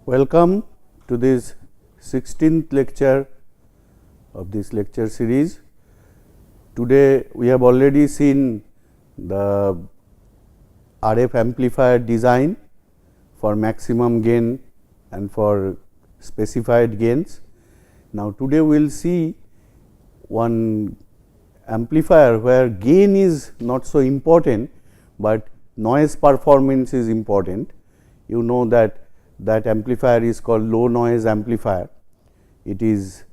Welcome to this 16th lecture of this lecture series. Today we have already seen the RF amplifier design for maximum gain and for specified gains. Now today we will see one amplifier where gain is not so important, but noise performance is important. You know that amplifier is called low noise amplifier. It is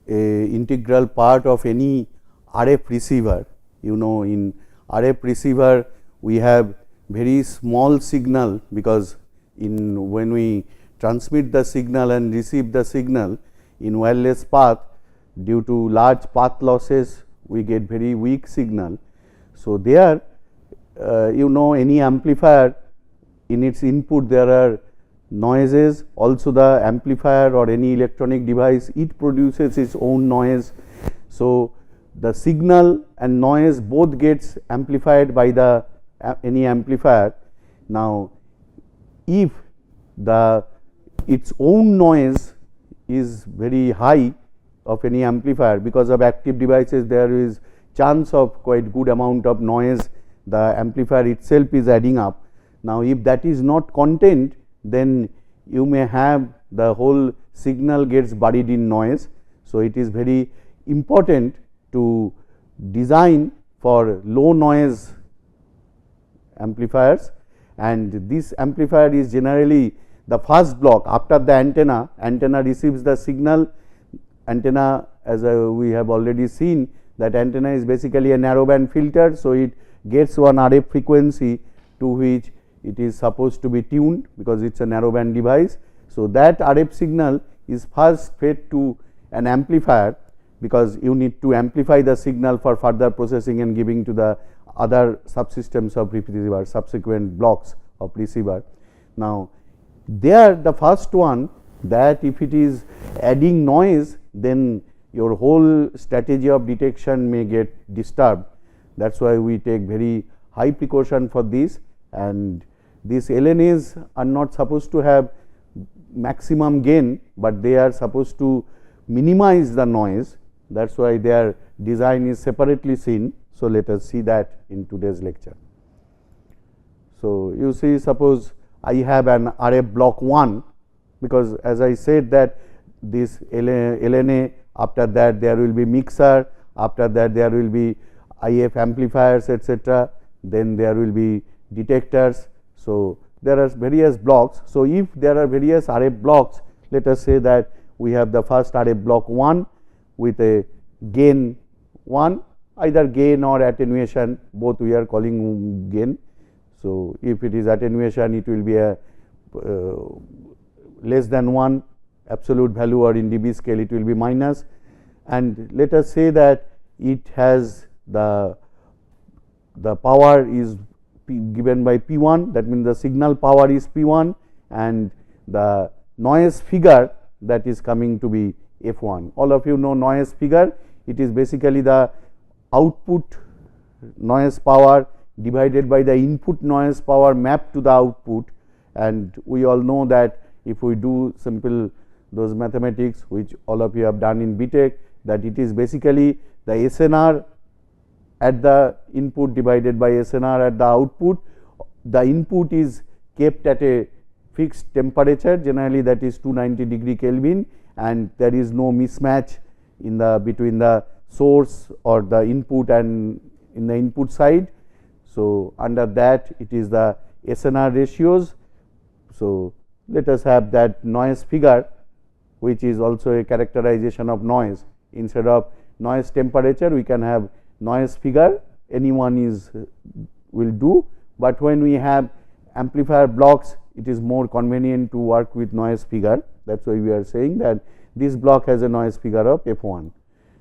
a integral part of any RF receiver. You know, in RF receiver we have very small signal, because when we transmit the signal and receive the signal in wireless path, due to large path losses we get very weak signal. So there you know, any amplifier in its input there are noises. Also the amplifier or any electronic device, it produces its own noise. So the signal and noise both gets amplified by the any amplifier. Now if its own noise is very high of any amplifier, because of active devices there is chance of quite good amount of noise the amplifier itself is adding up. Now if that is not contained, then you may have the whole signal gets buried in noise. So it is very important to design for low noise amplifiers, and this amplifier is generally the first block after the antenna. Antenna receives the signal. Antenna, as we have already seen, that antenna is basically a narrowband filter. So it gets one RF frequency to which it is supposed to be tuned, because it is a narrowband device. So that RF signal is first fed to an amplifier, because you need to amplify the signal for further processing and giving to the other subsystems of receiver, subsequent blocks of receiver. Now there the first one, that if it is adding noise, then your whole strategy of detection may get disturbed. That is why we take very high precaution for this, and these LNAs are not supposed to have maximum gain, but they are supposed to minimize the noise. That is why their design is separately seen. So let us see that in today's lecture. So you see, suppose I have an RF block 1, because as I said that this LNA, after that there will be mixer, after that there will be IF amplifiers, etc. Then there will be detectors. So there are various blocks. So if there are various RF blocks, let us say that we have the first RF block 1 with a gain 1, either gain or attenuation, both we are calling gain. So if it is attenuation, it will be a less than 1 absolute value, or in dB scale it will be minus. And let us say that it has the power is given by P1, that means the signal power is P1, and the noise figure that is coming to be F1. All of you know noise figure. It is basically the output noise power divided by the input noise power mapped to the output. And we all know that if we do simple those mathematics, which all of you have done in BTech, that it is basically the SNR at the input divided by SNR at the output. The input is kept at a fixed temperature, generally that is 290 degree Kelvin, and there is no mismatch in between the source or the input and in the input side. So under that it is the SNR ratios. So let us have that noise figure, which is also a characterization of noise. Instead of noise temperature, we can have noise figure, anyone will do, but when we have amplifier blocks, it is more convenient to work with noise figure. That is why we are saying that this block has a noise figure of F1.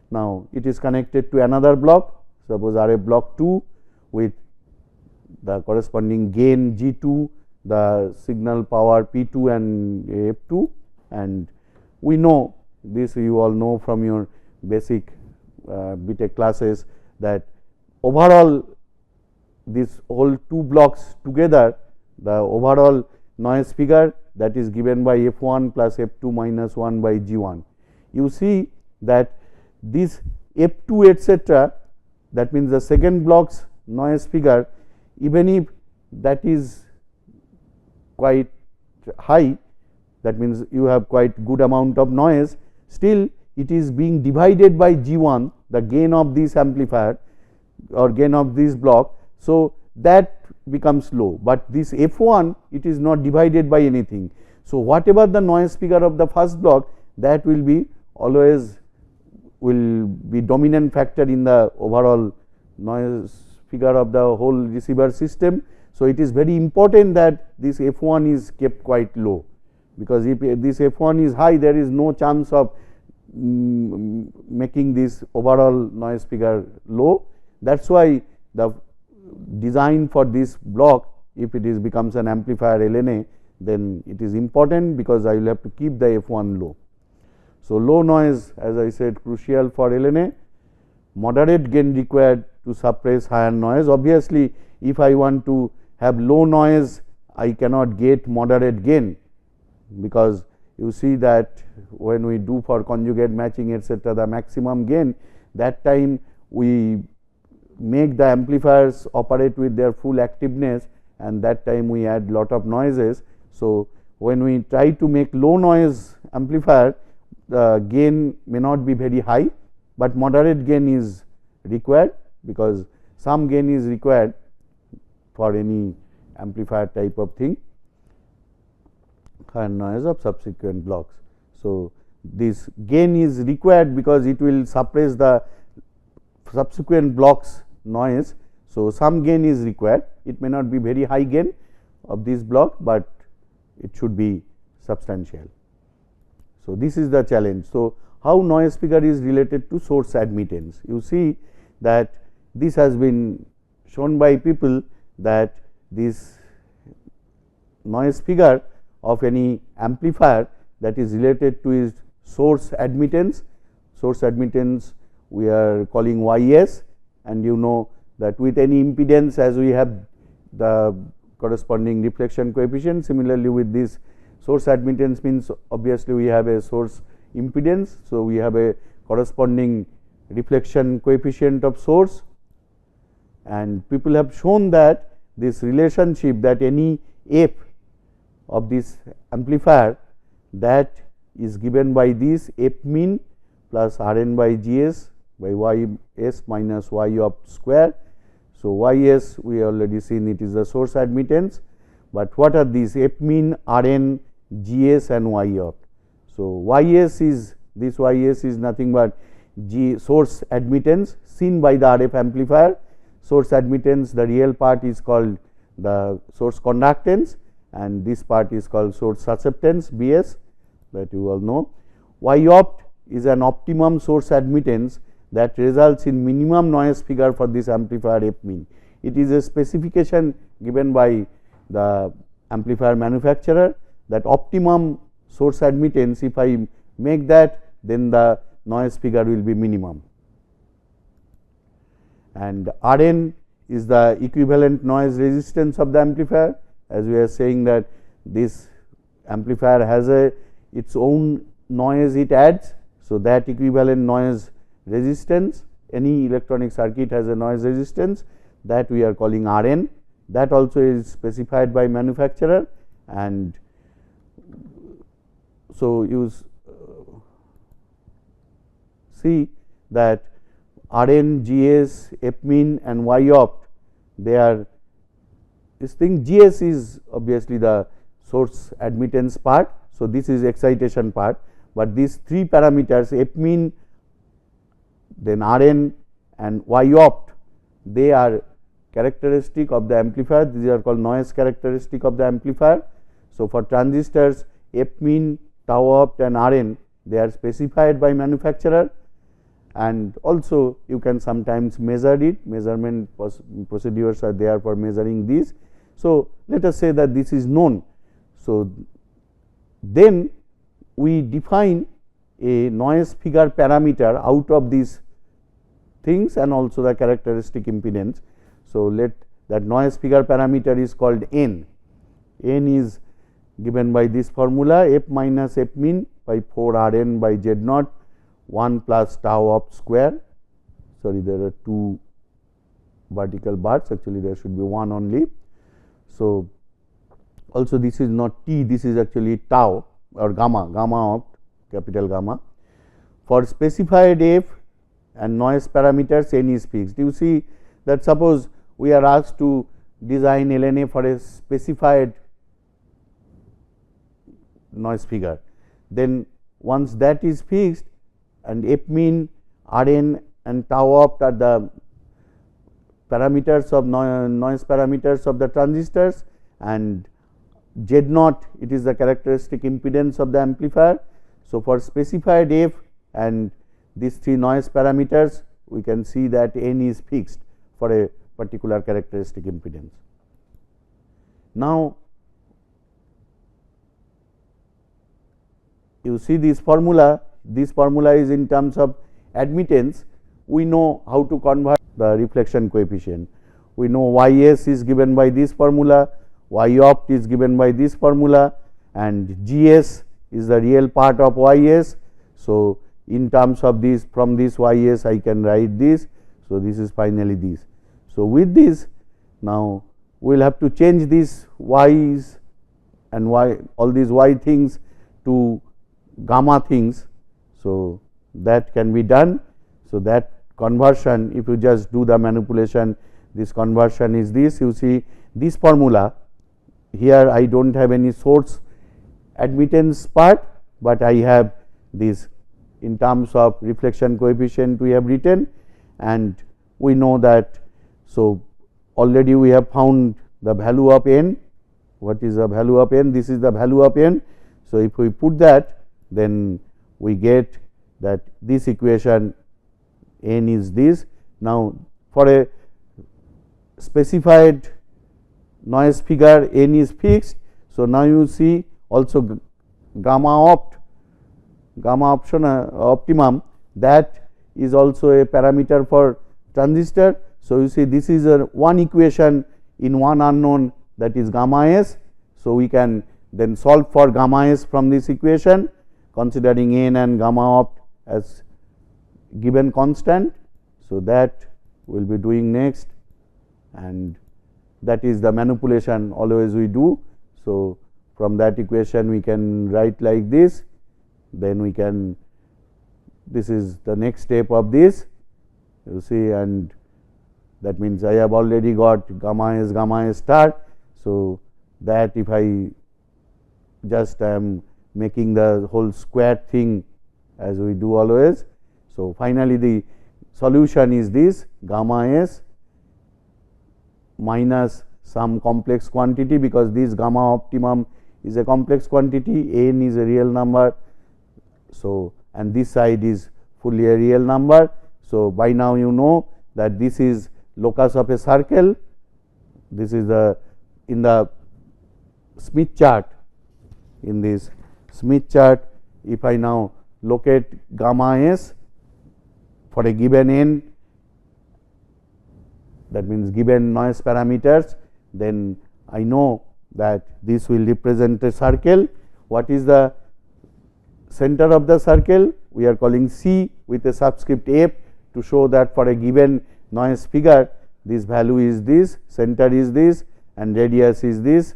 Now it is connected to another block, suppose RF block 2 with the corresponding gain G2, the signal power P2 and F2, and we know this, you all know from your basic BTech classes, that overall these whole two blocks together, the overall noise figure that is given by F1 plus F2 minus 1 by G1. You see that this F2 etc., that means the second block's noise figure, even if that is quite high, that means you have quite good amount of noise, still it is being divided by G1, the gain of this amplifier or gain of this block. So, that becomes low, but this F1 it is not divided by anything. So, whatever the noise figure of the first block, that will be always will be dominant factor in the overall noise figure of the whole receiver system. So, it is very important that this F1 is kept quite low, because if this F1 is high, there is no chance of making this overall noise figure low. That is why the design for this block, if it is becomes an amplifier LNA, then it is important, because I will have to keep the F1 low. So, low noise, as I said, crucial for LNA, moderate gain required to suppress higher noise. Obviously, if I want to have low noise, I cannot get moderate gain, because you see that when we do for conjugate matching etc., the maximum gain, that time we make the amplifiers operate with their full activeness, and that time we add lot of noises. So, when we try to make low noise amplifier, the gain may not be very high, but moderate gain is required, because some gain is required for any amplifier type of thing, higher noise of subsequent blocks. So, this gain is required because it will suppress the subsequent blocks noise. So, some gain is required, it may not be very high gain of this block, but it should be substantial. So, this is the challenge. So, how noise figure is related to source admittance? You see that this has been shown by people that this noise figure of any amplifier that is related to its source admittance. Source admittance we are calling YS, and you know that with any impedance, as we have the corresponding reflection coefficient, similarly with this source admittance means obviously we have a source impedance. So, we have a corresponding reflection coefficient of source, and people have shown that this relationship, that any f of this amplifier, that is given by this f mean plus Rn by Gs by y s minus y opt square. So, y s we already seen it is the source admittance, but what are these f mean, Rn, Gs and y opt. So, y s is this y s is nothing but G source admittance seen by the RF amplifier. Source admittance, the real part is called the source conductance, and this part is called source susceptance Bs, that you all know. Y opt is an optimum source admittance that results in minimum noise figure for this amplifier f mean. It is a specification given by the amplifier manufacturer, that optimum source admittance, if I make that, then the noise figure will be minimum. And Rn is the equivalent noise resistance of the amplifier, as we are saying that this amplifier has its own noise it adds. So, that equivalent noise resistance, any electronic circuit has a noise resistance, that we are calling Rn, that also is specified by manufacturer. And so, you see that Rn, Gs, f mean and y opt, they are this thing. Gs is obviously the source admittance part. So, this is excitation part, but these three parameters f mean, then Rn and y opt, they are characteristic of the amplifier. These are called noise characteristic of the amplifier. So, for transistors f mean, tau opt and Rn, they are specified by manufacturer, and also you can sometimes measure it, measurement procedures are there for measuring these. So, let us say that this is known. So, then we define a noise figure parameter out of these things and also the characteristic impedance. So, let that noise figure parameter is called N. N is given by this formula, f minus f min by 4 R n by z naught 1 plus tau opt square. Sorry, there are 2 vertical bars, actually there should be 1 only. So, also this is not t, this is actually tau or gamma, gamma opt, capital gamma. For specified f and noise parameters n is fixed. You see that suppose we are asked to design LNA for a specified noise figure, then once that is fixed and f min, R n and tau opt are the parameters of noise parameters of the transistors, and z naught it is the characteristic impedance of the amplifier. So, for specified f and these 3 noise parameters, we can see that n is fixed for a particular characteristic impedance. Now, you see this formula is in terms of admittance. We know how to convert the reflection coefficient. We know y s is given by this formula, y opt is given by this formula, and g s is the real part of y s. So, in terms of this, from this y s I can write this. So, this is finally this. So, with this now we will have to change these y's and y, all these y things to gamma things. So, that can be done. So, that conversion, if you just do the manipulation, this conversion is this. You see this formula here, I do not have any source admittance part, but I have this in terms of reflection coefficient we have written, and we know that. So, already we have found the value of n. What is the value of n? This is the value of n. So, if we put that, then we get that this equation n is this. Now, for a specified noise figure n is fixed. So, now you see also gamma optimum, that is also a parameter for transistor. So, you see this is a one equation in one unknown, that is gamma s. So, we can then solve for gamma s from this equation, considering n and gamma opt as given constant. So, that we will be doing next, and that is the manipulation always we do. So, from that equation we can write like this, then we can, this is the next step of this, you see, and that means I have already got gamma S star. So, that if I just am making the whole square thing as we do always. So, finally, the solution is this gamma S minus some complex quantity, because this gamma optimum is a complex quantity, n is a real number. So, and this side is fully a real number. So, by now you know that this is locus of a circle, this is the in the Smith chart, in this Smith chart, if I now locate gamma S for a given n, that means given noise parameters, then I know that this will represent a circle. What is the center of the circle? We are calling C with a subscript f to show that for a given noise figure, this value is this, center is this, and radius is this.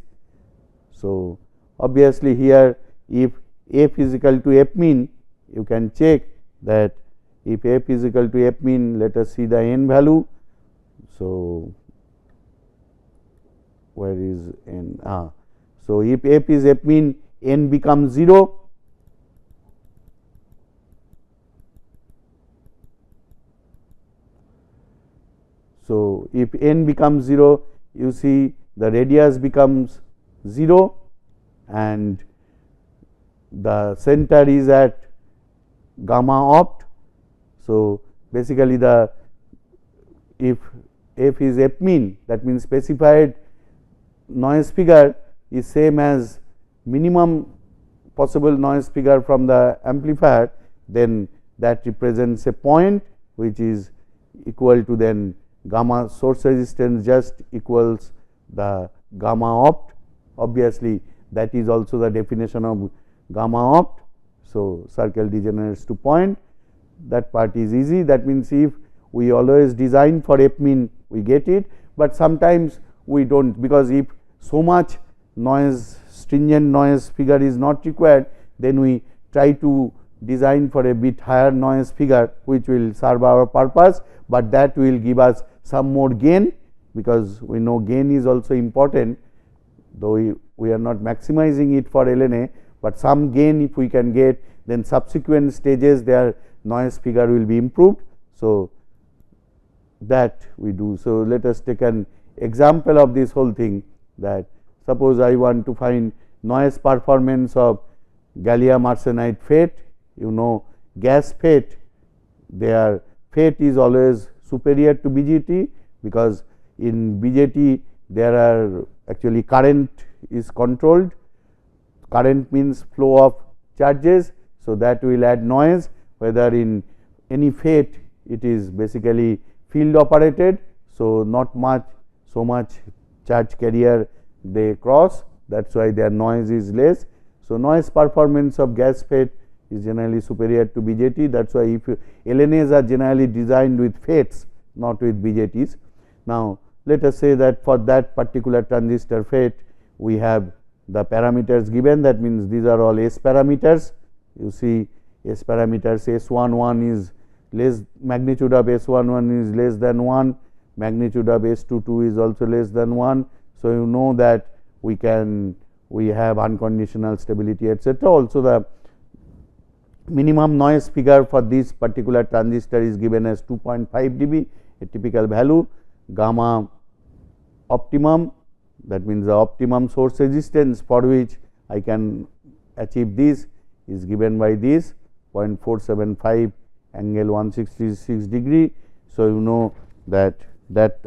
So, obviously, here if f is equal to f min, you can check that if f is equal to f min, let us see the n value. So, where is n? So, if f is f min, n becomes 0. So, if n becomes 0, you see the radius becomes 0 and the center is at gamma opt. So, basically the if f is f min, that means specified noise figure is same as minimum possible noise figure from the amplifier, then that represents a point which is equal to then gamma source resistance just equals the gamma opt. Obviously, that is also the definition of gamma opt. So, circle degenerates to point, that part is easy. That means, if we always design for f min we get it, but sometimes we do not, because if so much noise, stringent noise figure is not required, then we try to design for a bit higher noise figure which will serve our purpose, but that will give us some more gain, because we know gain is also important, though we are not maximizing it for LNA, but some gain if we can get, then subsequent stages their noise figure will be improved. So, that we do. So, let us take an example of this whole thing, that suppose I want to find noise performance of gallium arsenide FET. You know, gas FET, their FET is always superior to BJT, because in BJT there are actually current is controlled, current means flow of charges. So, that will add noise, whether in any FET it is basically field operated. So, not so much charge carrier they cross, that is why their noise is less. So, noise performance of gas FET is generally superior to BJT, that is why if LNAs are generally designed with FETs, not with BJTs. Now, let us say that for that particular transistor FET we have the parameters given, that means these are all S parameters. You see S parameters, S11 is less, magnitude of S11 is less than 1, magnitude of S22 is also less than 1. So, you know that we have unconditional stability, etc. Also, the minimum noise figure for this particular transistor is given as 2.5 dB, a typical value. Gamma optimum, that means the optimum source resistance for which I can achieve this, is given by this 0.475 angle 166 degree. So, you know that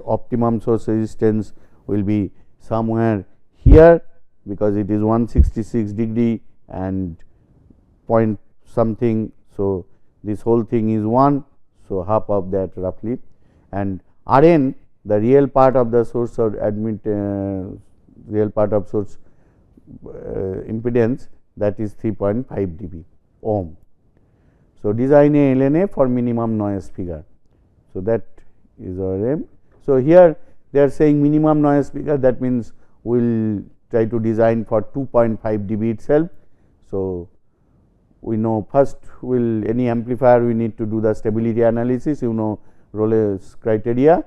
optimum source resistance will be somewhere here, because it is 166 degree and point something. So, this whole thing is 1. So, half of that roughly, and Rn, the real part of the source or real part of source impedance, that is 3.5 dB ohm. So, design a LNA for minimum noise figure. So, that is our aim. So, here they are saying minimum noise figure, that means we will try to design for 2.5 dB itself. So, we know first any amplifier we need to do the stability analysis, you know Rolle's criteria.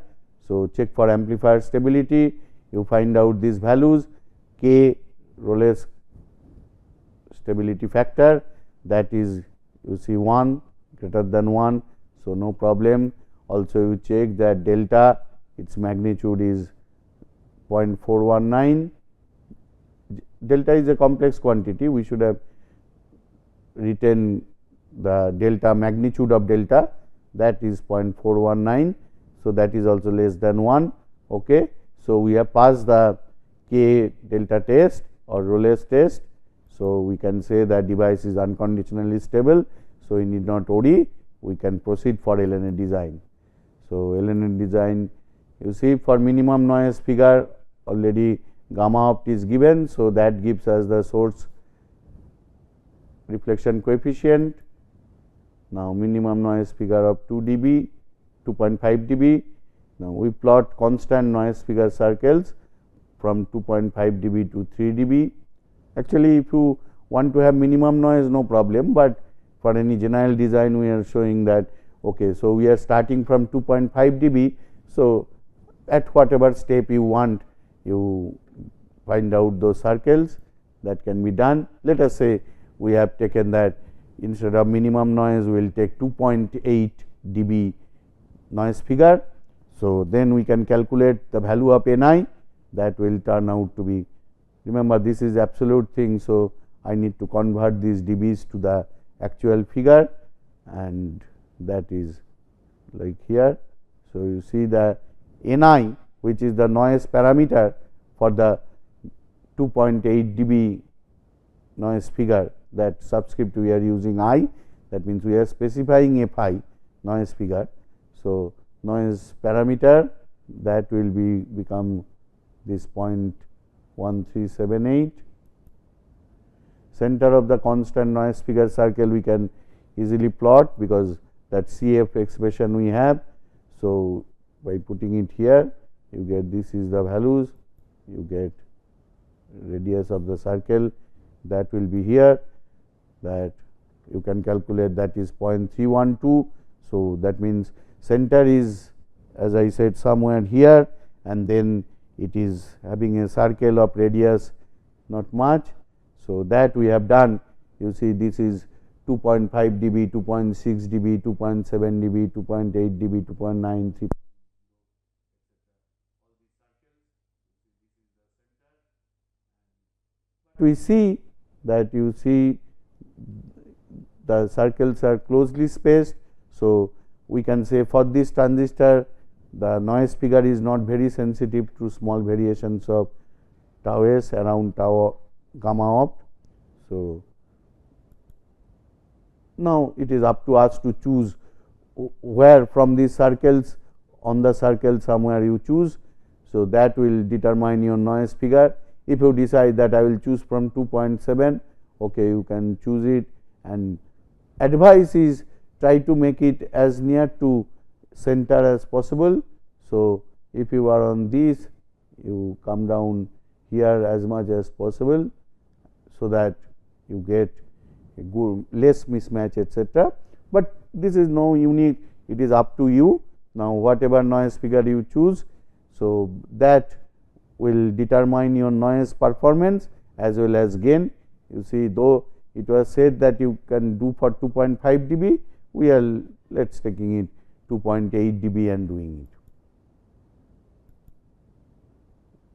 So, check for amplifier stability, you find out these values, K Rolle's stability factor, that is you see 1 greater than 1. So, no problem. Also, you check that delta, its magnitude is 0.419. Delta is a complex quantity, we should have written the delta, magnitude of delta, that is 0.419. So, that is also less than 1. Okay. So, we have passed the K delta test or Rolle's test. So, we can say that device is unconditionally stable. So, we need not worry, we can proceed for LNA design. So, LNA design, you see for minimum noise figure already gamma opt is given. So, that gives us the source reflection coefficient. Now, minimum noise figure of 2 dB, 2.5 dB. Now, we plot constant noise figure circles from 2.5 dB to 3 dB. Actually, if you want to have minimum noise, no problem, but for any general design we are showing that. Okay, so, we are starting from 2.5 dB. So, at whatever step you want, you find out those circles, that can be done. Let us say we have taken that instead of minimum noise, we will take 2.8 dB noise figure. So, then we can calculate the value of Ni, that will turn out to be, remember this is absolute thing. So, I need to convert these dBs to the actual figure, and that is like here. So, you see the Ni, which is the noise parameter for the 2.8 dB noise figure, that subscript we are using I, that means we are specifying Fi noise figure. So, noise parameter, that will become this 0.1378 center of the constant noise figure circle we can easily plot, because that CF expression we have. So, by putting it here, you get this is the values, you get radius of the circle, that will be here, that you can calculate, that is 0.312. So, that means center is, as I said, somewhere here, and then it is having a circle of radius not much. So, that we have done. You see, this is 2.5 dB, 2.6 dB, 2.7 dB, 2.8 dB, 2.9, 3. We see that you see the circles are closely spaced. So, we can say for this transistor the noise figure is not very sensitive to small variations of tau s around tau gamma opt. So, now it is up to us to choose where from these circles, on the circle somewhere you choose. So, that will determine your noise figure. If you decide that I will choose from 2.7, okay, you can choose it, and advice is try to make it as near to center as possible. So, if you are on this, you come down here as much as possible, so that you get a good less mismatch, etc. But this is no unique, it is up to you. Now, whatever noise figure you choose, so that will determine your noise performance as well as gain. You see, though it was said that you can do for 2.5 dB, we are let us taking it 2.8 dB and doing it.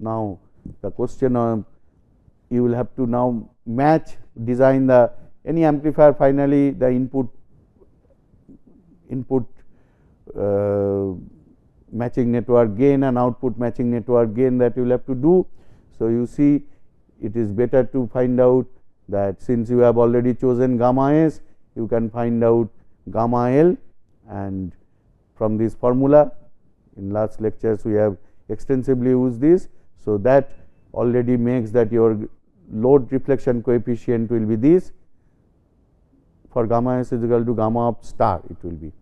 Now, the question of you will have to now match, design the any amplifier. Finally, the input matching network gain and output matching network gain, that you will have to do. So, you see, it is better to find out that since you have already chosen gamma s, you can find out gamma L, and from this formula in last lectures we have extensively used this. So, that already makes that your load reflection coefficient will be this, for gamma s is equal to gamma of star it will be.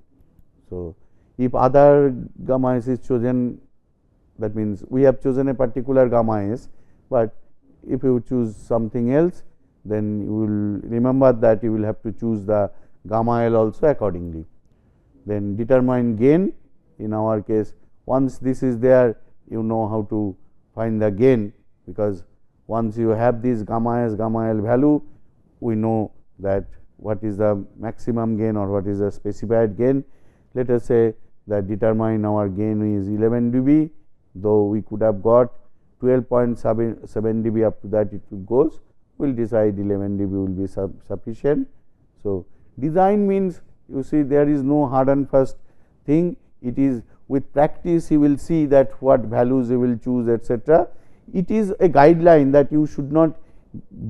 So, if other gamma s is chosen, that means we have chosen a particular gamma s, but if you choose something else, then you will remember that you will have to choose the gamma L also accordingly. Then determine gain. In our case, once this is there, you know how to find the gain, because once you have this gamma s, gamma L value, we know that what is the maximum gain or what is the specified gain. Let us say that determine our gain is 11 dB, though we could have got 12.7 dB, up to that it goes, we will decide 11 dB will be sufficient. So, design means, you see, there is no hard and fast thing, it is with practice you will see that what values you will choose, etc. It is a guideline that you should not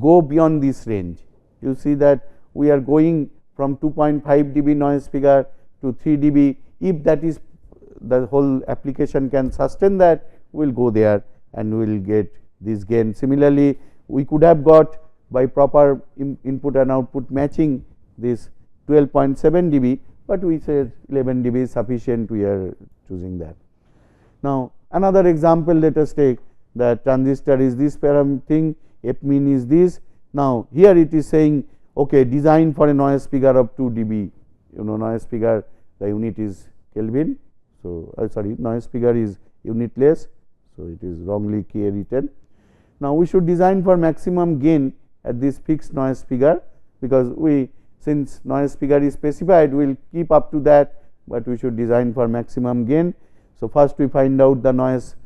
go beyond this range. You see that we are going from 2.5 dB noise figure to 3 dB. If that is the whole application can sustain that, we will go there and we will get this gain. Similarly, we could have got by proper input and output matching this 12.7 dB, but we said 11 dB is sufficient, we are choosing that. Now, another example, let us take that transistor is this parameter thing, F mean is this. Now, here it is saying, okay, design for a noise figure of 2 dB, you know, noise figure, the unit is Kelvin. So, sorry, noise figure is unitless. So, it is wrongly K written. Now, we should design for maximum gain at this fixed noise figure, because we, since noise figure is specified, we will keep up to that, but we should design for maximum gain. So, first we find out the noise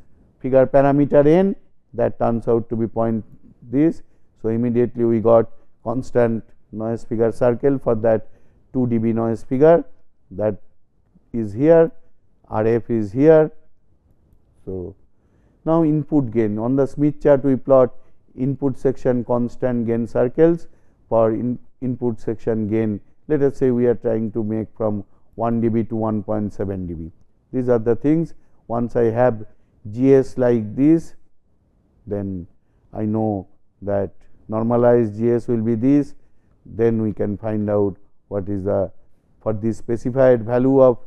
figure parameter n, that turns out to be point this. So, immediately we got constant noise figure circle for that 2 dB noise figure, that is here, RF is here. So, now input gain, on the Smith chart we plot input section constant gain circles for input section gain. Let us say we are trying to make from 1 dB to 1.7 dB. These are the things. Once I have GS like this, then I know that normalized GS will be this, then we can find out what is the, for the specified value of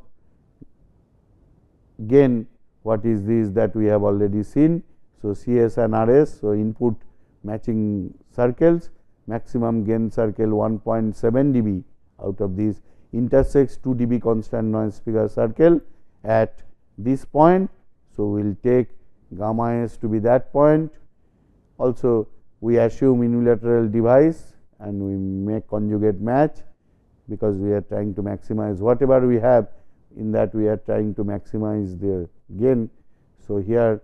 gain, what is this that we have already seen. So, CS and RS, so input matching circles, maximum gain circle 1.7 dB out of this intersects 2 dB constant noise figure circle at this point. So, we will take gamma s to be that point. Also, we assume unilateral device and we make conjugate match, because we are trying to maximize whatever we have, in that we are trying to maximize the gain. So, here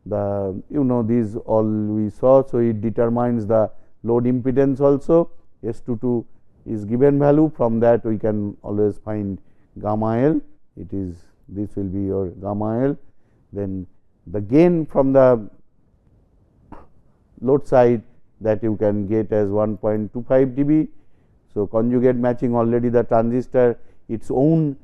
the these all we saw. So, it determines the load impedance also. S22 is given value, from that we can always find gamma L, it is, this will be your gamma L. Then the gain from the load side that you can get as 1.25 dB. So, conjugate matching, already the transistor its own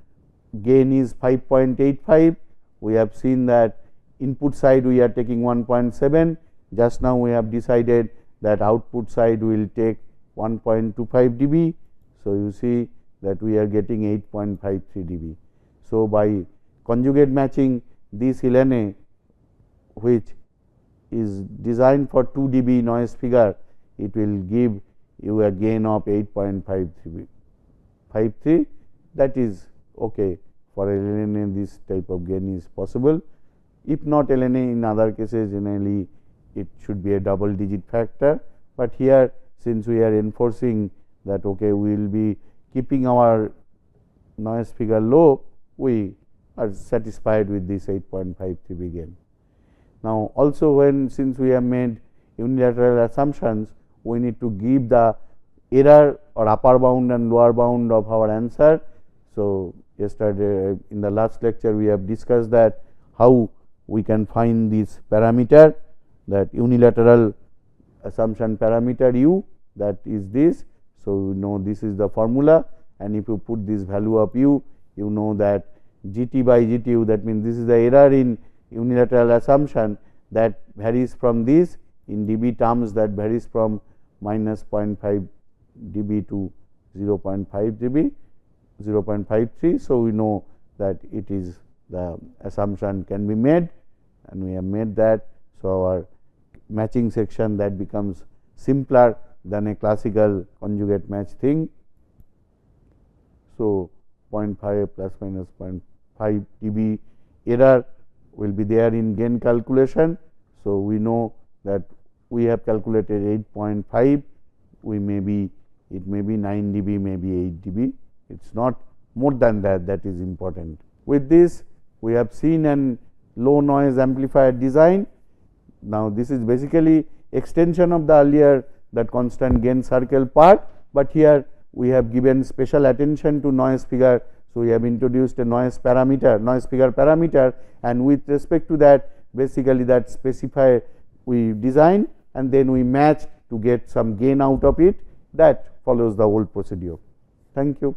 gain is 5.85. We have seen that input side we are taking 1.7. Just now we have decided that output side will take 1.25 dB. So, you see that we are getting 8.53 dB. So, by conjugate matching this LNA, which is designed for 2 dB noise figure, it will give you a gain of 8.53. That is okay. For LNA, this type of gain is possible. If not LNA, in other cases generally it should be a double digit factor, but here since we are enforcing that okay, we will be keeping our noise figure low, we are satisfied with this 8.53 gain. Now, also when since we have made unilateral assumptions, we need to give the error or upper bound and lower bound of our answer. So, yesterday in the last lecture we have discussed that how we can find this parameter, that unilateral assumption parameter u, that is this. So, you know this is the formula, and if you put this value of u, you know that GT by GTU, that means this is the error in unilateral assumption that varies from this, in dB terms that varies from minus 0.5 dB to 0.5 dB, 0.53. So, we know that it is the assumption can be made, and we have made that. So, our matching section that becomes simpler than a classical conjugate match thing. So, 0.5 plus minus 0.5 dB error will be there in gain calculation. So, we know that we have calculated 8.5, we may be, it may be 9 dB, maybe 8 dB, it is not more than that, that is important. With this, we have seen an low noise amplifier design. Now, this is basically extension of the earlier that constant gain circle part, but here we have given special attention to noise figure. So, we have introduced a noise parameter, noise figure parameter, and with respect to that, basically that specifier we design and then we match to get some gain out of it. That follows the whole procedure. Thank you.